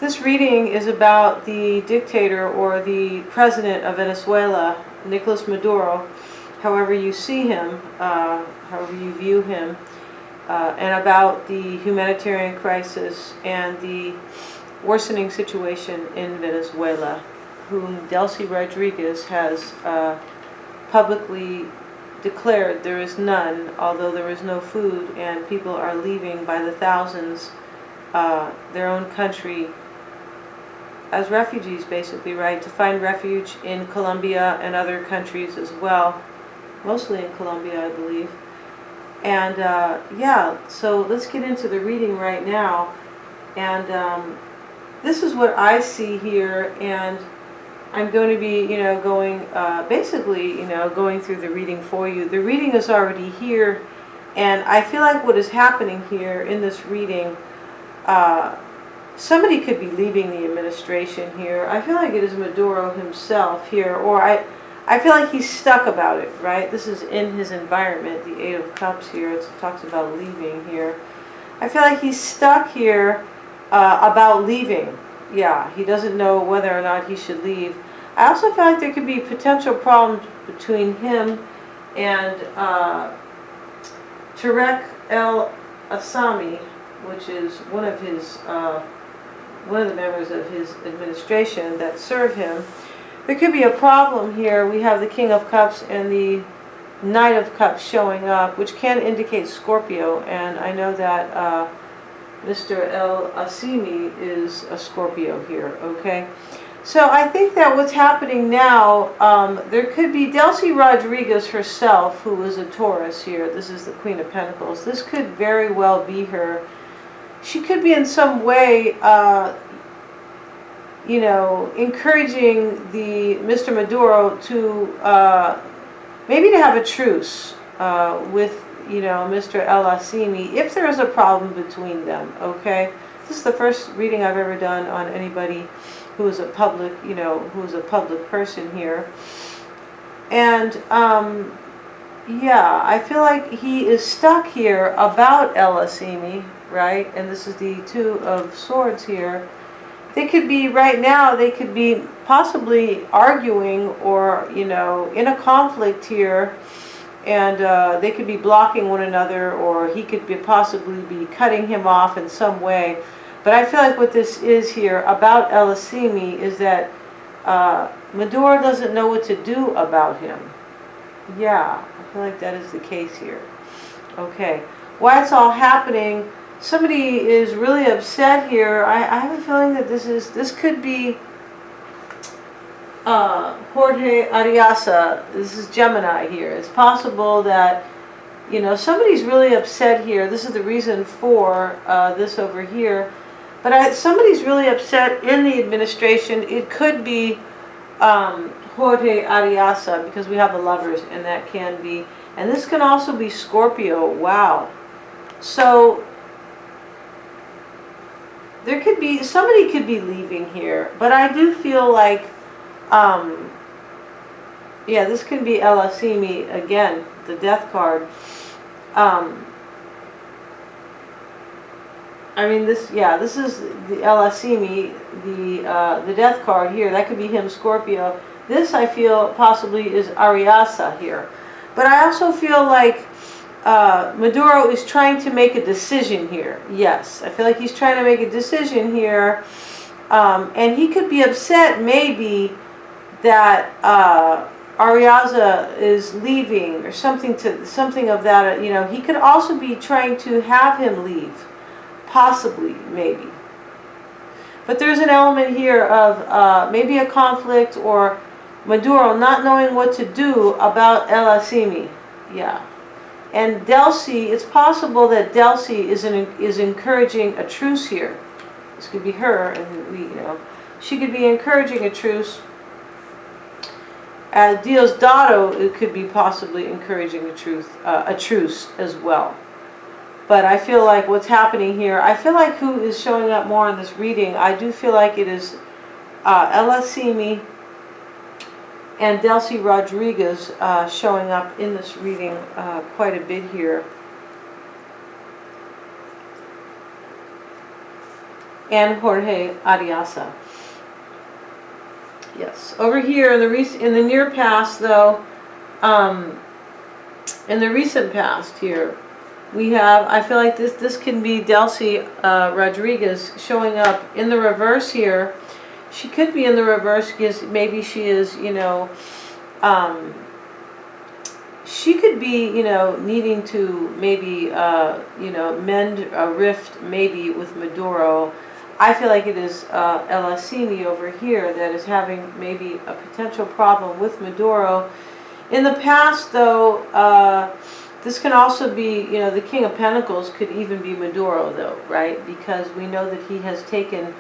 This reading is about the dictator or the president of Venezuela, Nicolas Maduro, however you see him, however you view him, and about the humanitarian crisis and the worsening situation in Venezuela, whom Delcy Rodriguez has publicly declared there is none, although there is no food and people are leaving by the thousands their own country as refugees, basically, right, to find refuge in Colombia and other countries as well, mostly in Colombia, I believe. And yeah, so let's get into the reading right now. And this is what I see here, and I'm going to be, going, basically, going through the reading for you. The reading is already here, and I feel like what is happening here in this reading, somebody could be leaving the administration here. I feel like it is Maduro himself here, or I feel like he's stuck about it, right? This is in his environment, the Eight of Cups here. It talks about leaving here. I feel like he's stuck here about leaving. Yeah, he doesn't know whether or not he should leave. I also feel like there could be potential problems between him and Tarek El Assami, which is one of the members of his administration that serve him. There could be a problem here. We have the King of Cups and the Knight of Cups showing up, which can indicate Scorpio, and I know that Mr. El Assimi is a Scorpio here, okay? So I think that what's happening now, there could be Delcy Rodriguez herself, who is a Taurus here. This is the Queen of Pentacles. This could very well be her. She could be in some way, encouraging the Mr. Maduro to maybe to have a truce with Mr. El Assimi, if there is a problem between them, okay? This is the first reading I've ever done on anybody who is a public, who is a public person here. And, yeah, I feel like he is stuck here about El Assimi, right? And this is the Two of Swords here. They could be, right now, they could be possibly arguing or, in a conflict here. And they could be blocking one another, or he could possibly be cutting him off in some way. But I feel like what this is here about El Assimi is that Maduro doesn't know what to do about him. Yeah, I feel like that is the case here. Okay, why it's all happening, somebody is really upset here. I have a feeling that this could be Jorge Ariasa. This is Gemini here. It's possible that somebody's really upset here. This is the reason for this over here. But somebody's really upset in the administration. It could be Jorge Ariasa, because we have the Lovers, and that can be. And this can also be Scorpio. Wow. So there could be, somebody could be leaving here. But I do feel like, yeah, this can be El Assimi again, the Death card. I mean, this is the El Assimi, the Death card here. That could be him, Scorpio. This, I feel, possibly is Ariasa here. But I also feel like Maduro is trying to make a decision here. Yes, I feel like he's trying to make a decision here. And he could be upset, maybe, that Ariasa is leaving, or something of that. He could also be trying to have him leave. Possibly, maybe. But there's an element here of maybe a conflict, or Maduro not knowing what to do about El Assimi. Yeah. And Delcy, it's possible that Delcy is encouraging a truce here. This could be her, and she could be encouraging a truce. Diosdado, it could be possibly encouraging a truce as well. But I feel like what's happening here, I feel like who is showing up more in this reading, I do feel like it is El Assimi and Delcy Rodriguez showing up in this reading quite a bit here. and Jorge Ariasa. Yes. Over here in the near past, though, in the recent past here, we have, I feel like this can be Delcy Rodriguez showing up in the reverse here. She could be in the reverse because maybe she is, she could be, needing to maybe, mend a rift maybe with Maduro. I feel like it is El Asimi over here that is having maybe a potential problem with Maduro. In the past, though, this can also be, the King of Pentacles could even be Maduro, though, right? Because we know that he has taken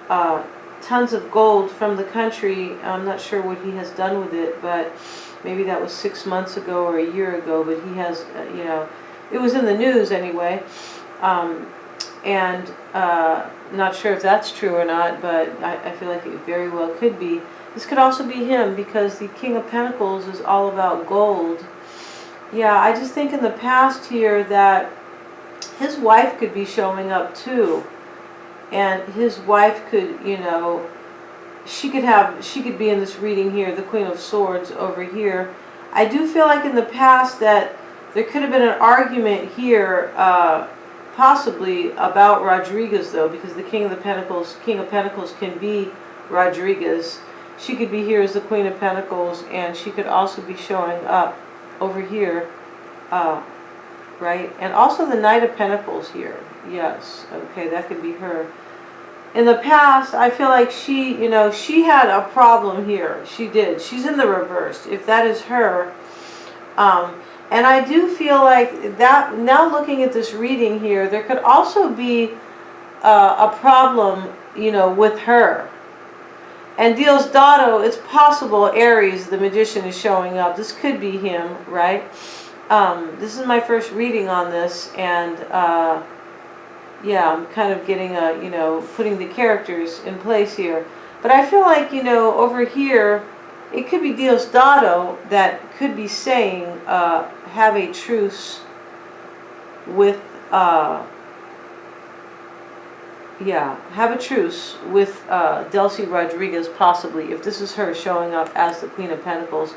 tons of gold from the country. I'm not sure what he has done with it, but maybe that was 6 months ago or a year ago. But he has, it was in the news anyway. And not sure if that's true or not, but I feel like it very well could be. This could also be him because the King of Pentacles is all about gold. Yeah, I just think in the past here that his wife could be showing up too. And his wife could, she could be in this reading here, the Queen of Swords over here. I do feel like in the past that there could have been an argument here, possibly about Rodriguez though, because the King of Pentacles can be Rodriguez. She could be here as the Queen of Pentacles, and she could also be showing up over here, right? And also the Knight of Pentacles here. Yes, okay, that could be her. In the past, I feel like she, she had a problem here. She did. She's in the reverse, if that is her. And I do feel like that, now looking at this reading here, there could also be a problem, with her. And Diosdado, it's possible Aries, the Magician, is showing up. This could be him, right? This is my first reading on this, and yeah, I'm kind of getting putting the characters in place here. But I feel like, over here, it could be Diosdado that could be saying, have a truce with, have a truce with Delcy Rodriguez, possibly, if this is her showing up as the Queen of Pentacles.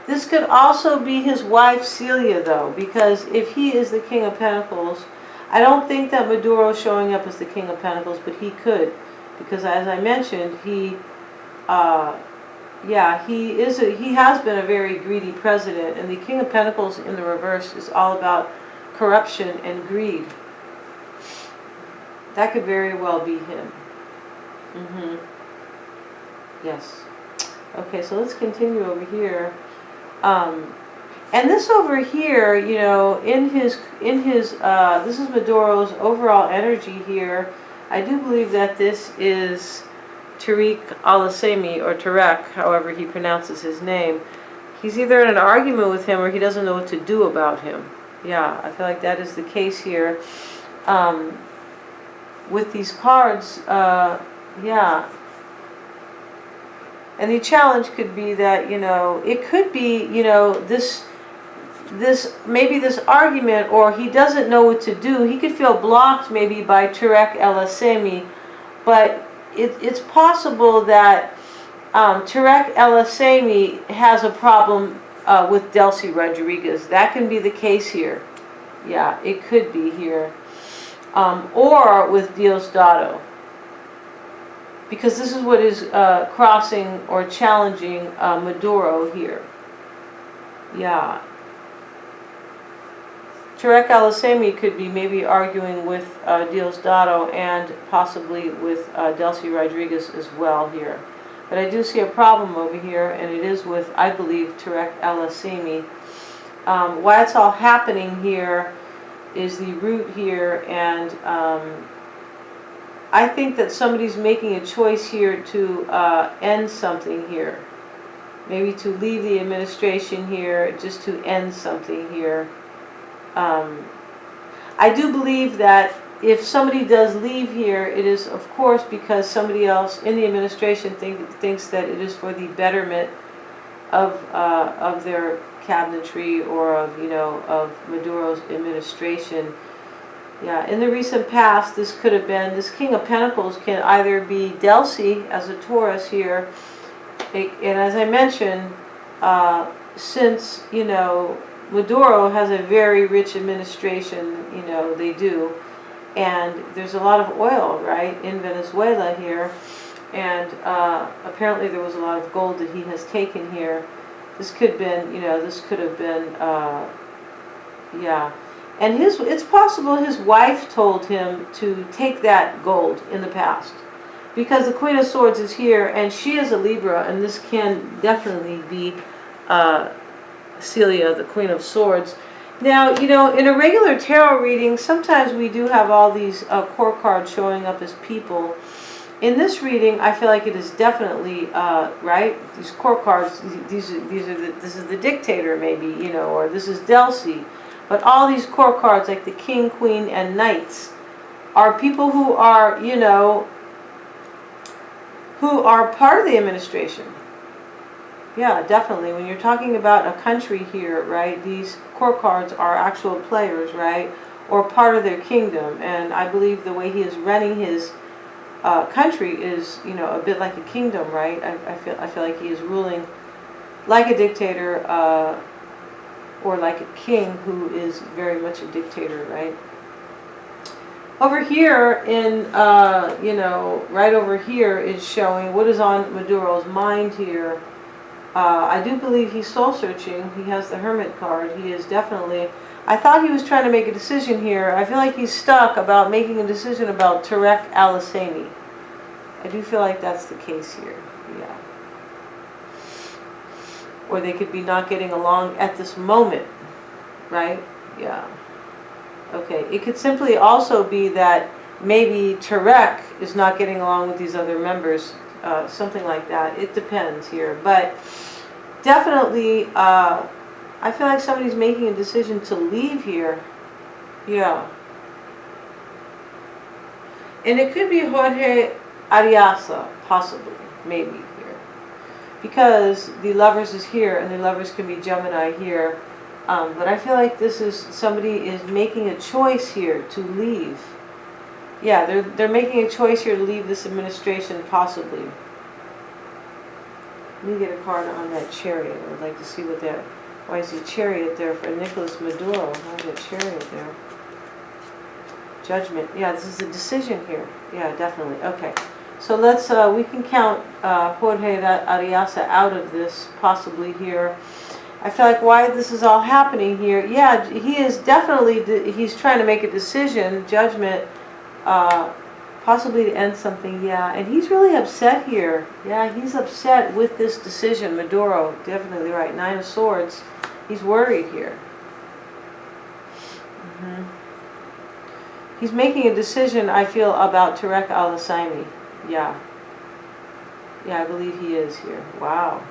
This could also be his wife, Celia, though, because if he is the King of Pentacles, I don't think that Maduro is showing up as the King of Pentacles, but he could, because as I mentioned, he has been a very greedy president, and the King of Pentacles in the reverse is all about corruption and greed. That could very well be him. Yes. Okay, so let's continue over here. And this over here, in his this is Maduro's overall energy here. I do believe that this is Tariq Al-Assemi, or Tarek, however he pronounces his name. He's either in an argument with him or he doesn't know what to do about him. Yeah, I feel like that is the case here. With these cards, yeah. And the challenge could be that, it could be, maybe this argument, or he doesn't know what to do. He could feel blocked maybe by Tarek El-Assemi, but it's possible that Tarek El-Assemi has a problem with Delcy Rodriguez. That can be the case here. Yeah, it could be here. Or with Diosdado. Because this is what is crossing or challenging Maduro here. Yeah. Tarek El-Assemi could be maybe arguing with Diosdado and possibly with Delcy Rodriguez as well here. But I do see a problem over here, and it is with, I believe, Tarek El-Assemi. Why it's all happening here is the root here, and I think that somebody's making a choice here to end something here. Maybe to leave the administration here, just to end something here. I do believe that if somebody does leave here, it is of course because somebody else in the administration thinks that it is for the betterment of their cabinetry or of Maduro's administration. Yeah, in the recent past, this could have been, this King of Pentacles can either be Delcy as a Taurus here, and as I mentioned, since, you know, Maduro has a very rich administration, you know, they do, and there's a lot of oil, right, in Venezuela here, and apparently there was a lot of gold that he has taken here. This could have been, you know, this could have been, yeah. And it's possible his wife told him to take that gold in the past. Because the Queen of Swords is here, and she is a Libra, and this can definitely be Celia, the Queen of Swords. Now, you know, in a regular tarot reading, sometimes we do have all these court cards showing up as people. In this reading, I feel like it is definitely, right, these court cards, this is the dictator maybe, you know, or this is Delcy. But all these court cards, like the King, Queen, and Knights, are people who are, you know, who are part of the administration. Yeah, definitely. When you're talking about a country here, right, these court cards are actual players, right, or part of their kingdom. And I believe the way he is running his country is, you know, a bit like a kingdom, right? I feel like he is ruling like a dictator, or like a king who is very much a dictator, right? Over here in, you know, right over here is showing what is on Maduro's mind here. I do believe he's soul searching. He has the Hermit card. He is definitely, I thought he was trying to make a decision here. I feel like he's stuck about making a decision about Tarek Al-Husseini. I do feel like that's the case here, yeah. Or they could be not getting along at this moment, right? Yeah. Okay, it could simply also be that maybe Tarek is not getting along with these other members, something like that. It depends here, but definitely, I feel like somebody's making a decision to leave here. Yeah. And it could be Jorge Ariasa, possibly, maybe here. Because the Lovers is here, and the Lovers can be Gemini here. But I feel like this is, somebody is making a choice here to leave. Yeah, they're making a choice here to leave this administration, possibly. Let me get a card on that Chariot. I'd like to see what that, why is the Chariot there for Nicolas Maduro? Why is that Chariot there? Judgment. Yeah, this is a decision here. Yeah, definitely. Okay. So let's, we can count Jorge Ariasa out of this, possibly here. I feel like why this is all happening here. Yeah, he is definitely, he's trying to make a decision, judgment, possibly to end something, yeah. And he's really upset here. Yeah, he's upset with this decision, Maduro, definitely right. 9 of Swords. He's worried here. He's making a decision, I feel, about Tarek Al-Husseini. Yeah. Yeah, I believe he is here. Wow.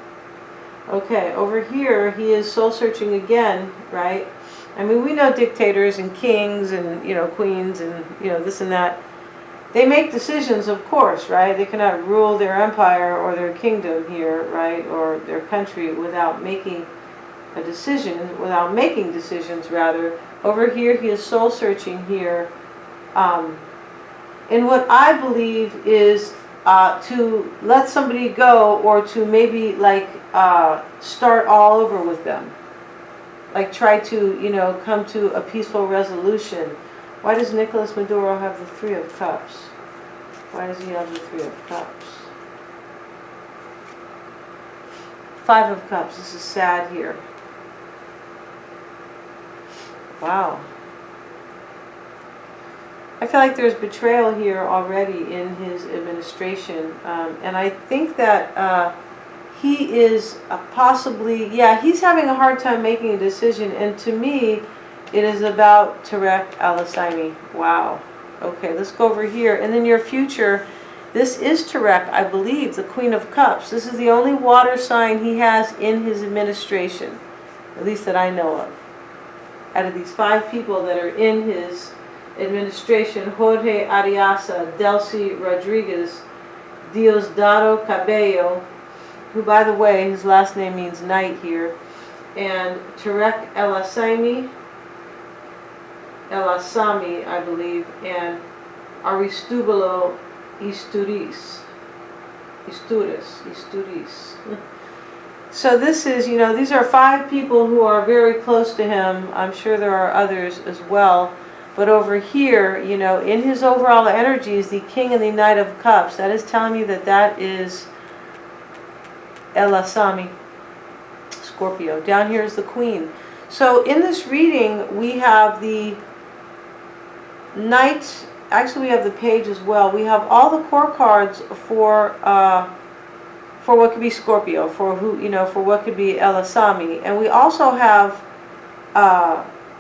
Okay, over here, he is soul searching again, right? I mean, we know dictators and kings and, you know, queens and, you know, this and that. They make decisions, of course, right? They cannot rule their empire or their kingdom here, right? Or their country without making a decision, without making decisions, rather. Over here, he is soul searching here. And what I believe is to let somebody go, or to maybe like start all over with them. Like try to, you know, come to a peaceful resolution. Why does Nicolas Maduro have the 3 of Cups? Why does he have the 3 of Cups? 5 of Cups. This is sad here. Wow. I feel like there's betrayal here already in his administration. And I think that he is possibly, yeah, he's having a hard time making a decision. And to me, it is about Tarek Al-Husseini. Wow. Okay, let's go over here. And in your future, this is Tarek, I believe, the Queen of Cups. This is the only water sign he has in his administration, at least that I know of. Out of these 5 people that are in his administration, Jorge Ariasa, Delcy Rodriguez, Diosdado Cabello, who, by the way, his last name means night here, and Tarek El-Husseini, El Asami, I believe, and Aristobalo Isturiz. So this is, these are 5 people who are very close to him. I'm sure there are others as well. But over here, in his overall energies, the King and the Knight of Cups, that is telling me that that is El Asami, Scorpio. Down here is the Queen. So in this reading, we have the Knight. Actually, we have the Page as well. We have all the core cards for what could be Scorpio, for what could be El Asami, and we also have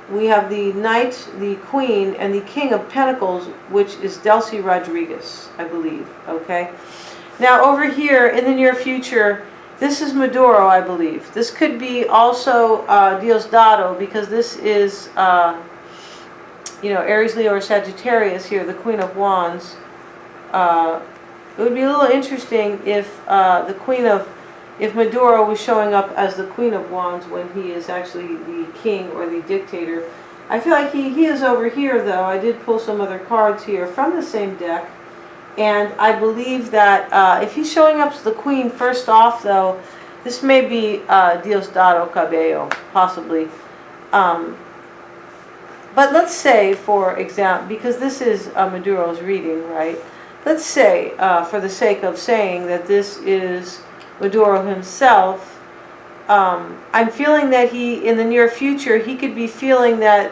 the Knight, the Queen, and the King of Pentacles, which is Delcy Rodriguez, I believe. Okay. Now over here in the near future, this is Maduro, I believe. This could be also Diosdado, because this is Aries, Leo, or Sagittarius here, the Queen of Wands. It would be a little interesting if if Maduro was showing up as the Queen of Wands when he is actually the king or the dictator. I feel like he is over here, though. I did pull some other cards here from the same deck. And I believe that if he's showing up as the Queen, first off, though, this may be Diosdado Cabello, possibly. But let's say, for example, because this is Maduro's reading, right? Let's say, for the sake of saying that this is Maduro himself, I'm feeling that in the near future, he could be feeling that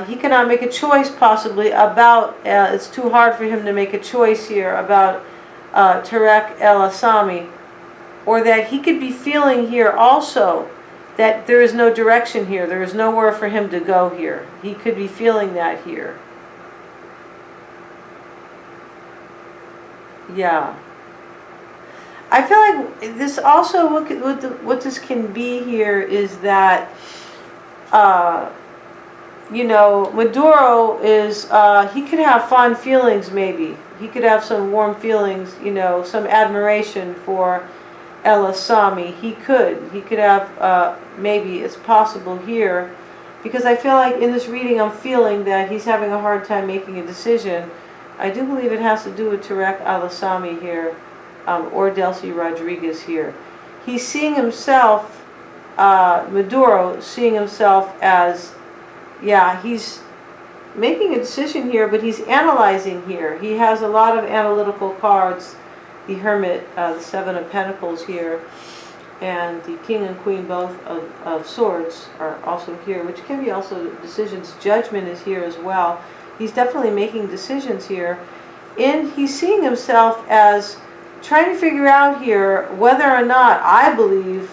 he cannot make a choice possibly about, it's too hard for him to make a choice here about Tarek El Asami, or that he could be feeling here also that there is no direction here, there is nowhere for him to go here. He could be feeling that here. Yeah. I feel like this also, what this can be here is that, Maduro is, he could have fond feelings maybe. He could have some warm feelings, some admiration for El Asami. He could have, maybe it's possible here, because I feel like in this reading I'm feeling that he's having a hard time making a decision. I do believe it has to do with Tarek El Asami here, or Delcy Rodriguez here. He's seeing himself, Maduro, seeing himself as, he's making a decision here, but he's analyzing here. He has a lot of analytical cards. The Hermit, the Seven of Pentacles here, and the King and Queen both of Swords are also here, which can be also decisions. Judgment is here as well. He's definitely making decisions here. And he's seeing himself as trying to figure out here whether or not, I believe,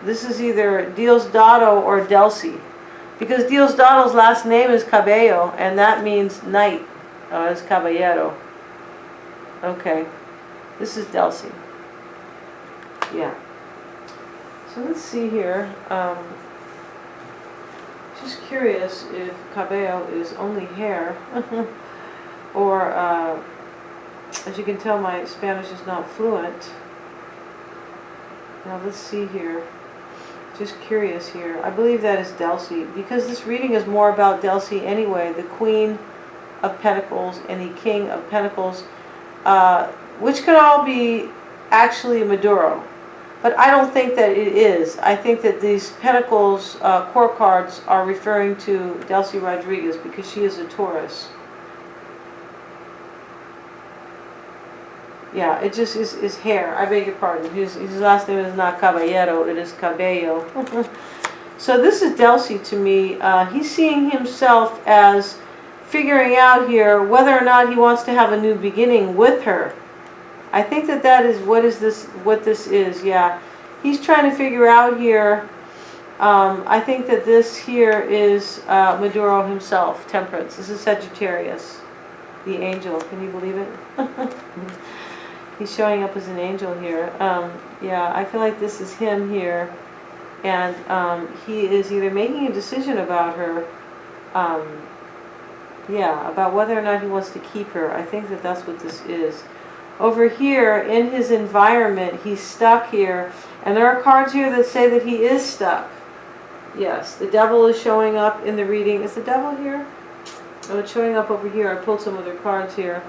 this is either Diosdado or Delcy. Because Diosdado's last name is Cabello, and that means knight, as caballero. Okay, this is Delcy. Yeah. So let's see here. Just curious if Cabello is only hair, or as you can tell, my Spanish is not fluent. Now let's see here. Just curious here. I believe that is Delcy, because this reading is more about Delcy anyway. The Queen of Pentacles and the King of Pentacles, which could all be actually Maduro. But I don't think that it is. I think that these Pentacles core cards are referring to Delcy Rodriguez, because she is a Taurus. Yeah, it just is hair. I beg your pardon. His last name is not Caballero, it is Cabello. So this is Delcy to me. He's seeing himself as figuring out here whether or not he wants to have a new beginning with her. I think that is what this is. Yeah, he's trying to figure out here. I think that this here is Maduro himself, Temperance. This is Sagittarius, the angel. Can you believe it? He's showing up as an angel here. Yeah, I feel like this is him here, and he is either making a decision about her. Yeah, about whether or not he wants to keep her. I think that that's what this is. Over here, in his environment, he's stuck here. And there are cards here that say that he is stuck. Yes, the devil is showing up in the reading. Is the devil here? Oh, it's showing up over here. I pulled some other cards here.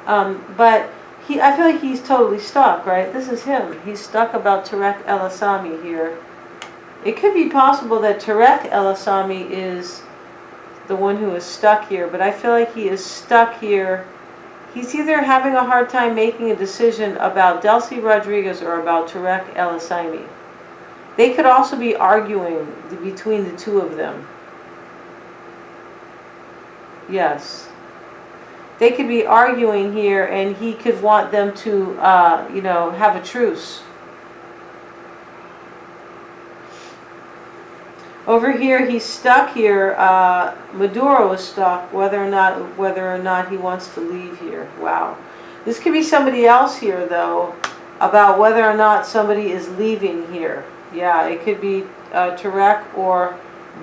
But I feel like he's totally stuck, right? This is him. He's stuck about Tarek El Assami here. It could be possible that Tarek El Assami is the one who is stuck here, but I feel like he is stuck here. He's either having a hard time making a decision about Delcy Rodriguez or about Tarek El Assami. They could also be arguing between the two of them. Yes. They could be arguing here, and he could want them to, have a truce. Over here, he's stuck here. Maduro is stuck, whether or not he wants to leave here. Wow. This could be somebody else here, though, about whether or not somebody is leaving here. Yeah, it could be Tarek or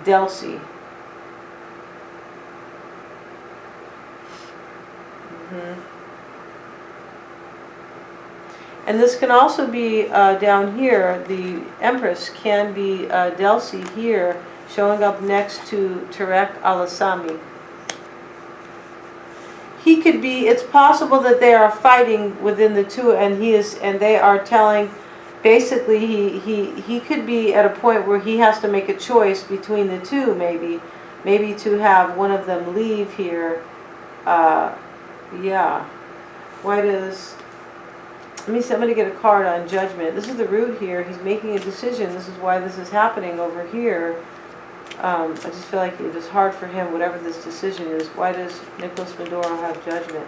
Delcy. And this can also be down here. The Empress can be Delcy here, showing up next to Tarek Al Assami. He could be. It's possible that they are fighting within the two, and they are telling. Basically, he could be at a point where he has to make a choice between the two. Maybe to have one of them leave here. Yeah. Why does... Let me see, I'm going to get a card on judgment. This is the root here. He's making a decision. This is why this is happening over here. I just feel like it is hard for him, whatever this decision is. Why does Nicolas Maduro have judgment?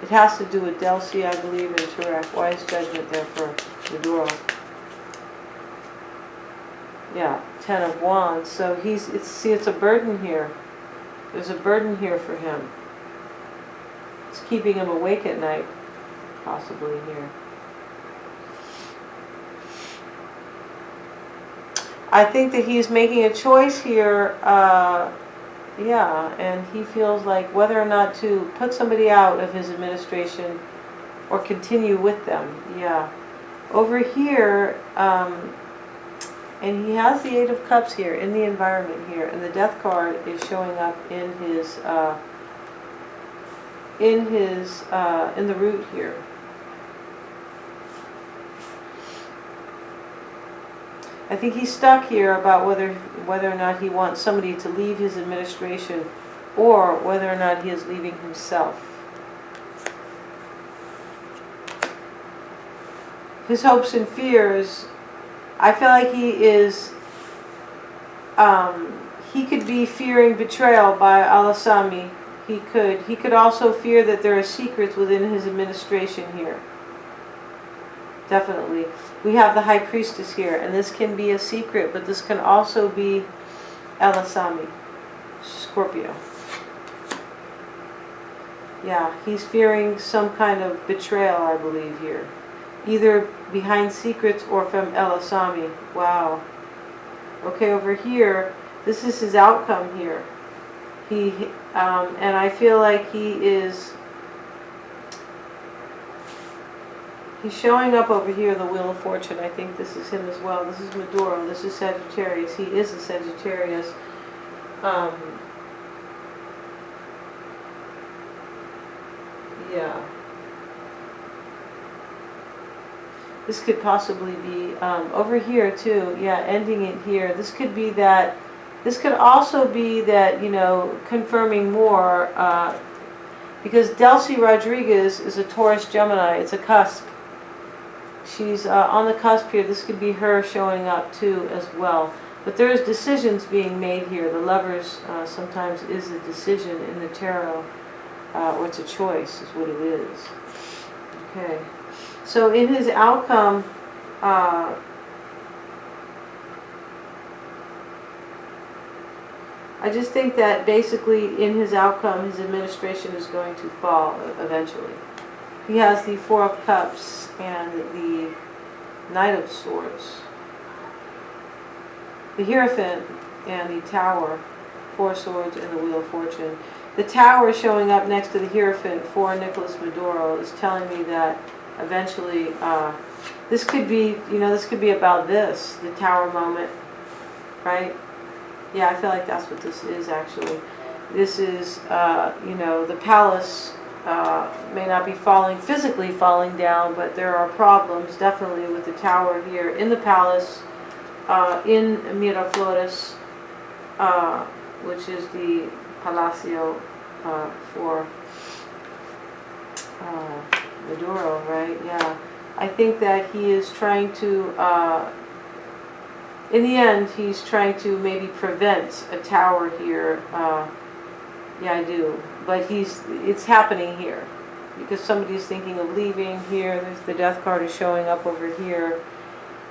It has to do with Delcy, I believe, and Tarek. Why is judgment there for Maduro? Yeah, 10 of Wands. So it's a burden here. There's a burden here for him. It's keeping him awake at night, possibly here. I think that he's making a choice here, and he feels like whether or not to put somebody out of his administration or continue with them. Yeah. Over here, and he has the Eight of Cups here in the environment here, and the Death card is showing up in the root here. I think he's stuck here about whether or not he wants somebody to leave his administration or whether or not he is leaving himself. His hopes and fears, I feel like he is, he could be fearing betrayal by Al-Assami. He could also fear that there are secrets within his administration here. Definitely. We have the High Priestess here, and this can be a secret, but this can also be Al-Assami, Scorpio. Yeah, he's fearing some kind of betrayal, I believe, here. Either behind secrets or from Al-Assami. Wow. Okay, over here, this is his outcome here. And I feel like he's showing up over here, the Wheel of Fortune. I think this is him as well. This is Maduro. This is Sagittarius. He is a Sagittarius. Yeah. This could possibly be over here too. Yeah, ending it here. This could be that. This could also be that, confirming more, because Delcy Rodriguez is a Taurus Gemini. It's a cusp. She's on the cusp here. This could be her showing up too as well. But there's decisions being made here. The Lovers sometimes is a decision in the tarot, or it's a choice is what it is. Okay. So in his outcome, I just think that basically in his outcome, his administration is going to fall eventually. He has the Four of Cups and the Knight of Swords. The Hierophant and the Tower, Four Swords and the Wheel of Fortune. The Tower showing up next to the Hierophant for Nicolas Maduro is telling me that eventually this could be, this could be about this, the Tower moment, right? Yeah, I feel like that's what this is actually. This is, you know, the palace may not be physically falling down, but there are problems definitely with the tower here in the palace, in Miraflores, which is the Palacio for Maduro, right? Yeah. I think that he is trying to, in the end, he's trying to maybe prevent a tower here. Yeah, I do. But it's happening here because somebody's thinking of leaving here. There's the death card is showing up over here.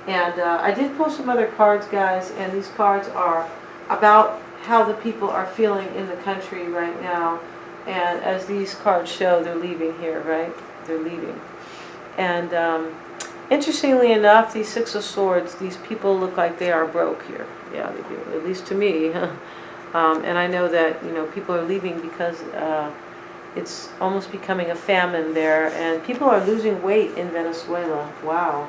And I did pull some other cards, guys, and these cards are about how the people are feeling in the country right now. And as these cards show, they're leaving here, right? They're leaving. And interestingly enough, these Six of Swords, these people look like they are broke here. Yeah, they do, at least to me. And I know that, you know, people are leaving because it's almost becoming a famine there, and people are losing weight in Venezuela. Wow.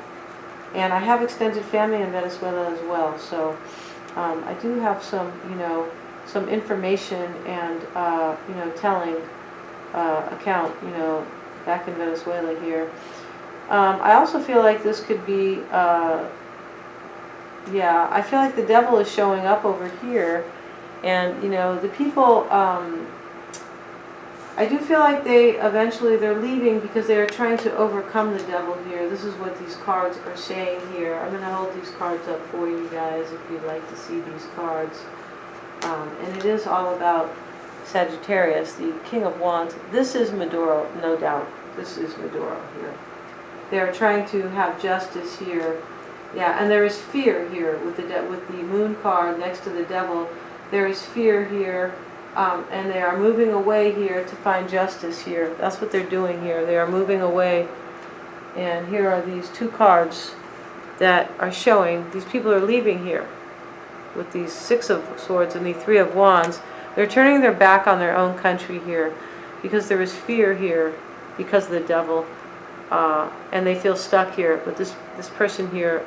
And I have extended family in Venezuela as well, so I do have some, you know, some information and, you know, telling account, you know, back in Venezuela here. I also feel like this could be, yeah, I feel like the devil is showing up over here. And, you know, the people, I do feel like they're leaving because they are trying to overcome the devil here. This is what these cards are saying here. I'm going to hold these cards up for you guys if you'd like to see these cards. And it is all about Sagittarius, the King of Wands. This is Maduro, no doubt. This is Maduro here. They're trying to have justice here. Yeah, and there is fear here with the Moon card next to the devil. There is fear here, and they are moving away here to find justice here. That's what they're doing here. They are moving away. And here are these two cards that are showing these people are leaving here with these Six of Swords and the Three of Wands. They're turning their back on their own country here because there is fear here because of the devil. And they feel stuck here. But this person here,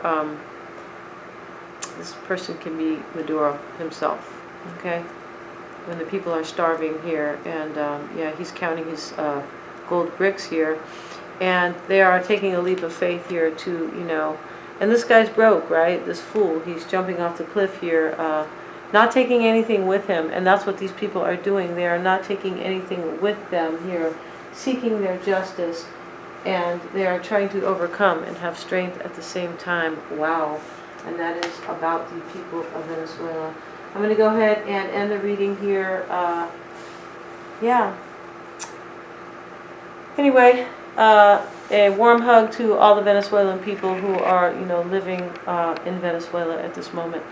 this person can be Maduro himself. Okay, when the people are starving here, and yeah, he's counting his gold bricks here, and they are taking a leap of faith here to, you know, and this guy's broke, right? This fool, he's jumping off the cliff here, not taking anything with him, and that's what these people are doing. They are not taking anything with them here, seeking their justice, and they are trying to overcome and have strength at the same time. Wow, and that is about the people of Venezuela. I'm going to go ahead and end the reading here. Yeah. Anyway, a warm hug to all the Venezuelan people who are, you know, living in Venezuela at this moment.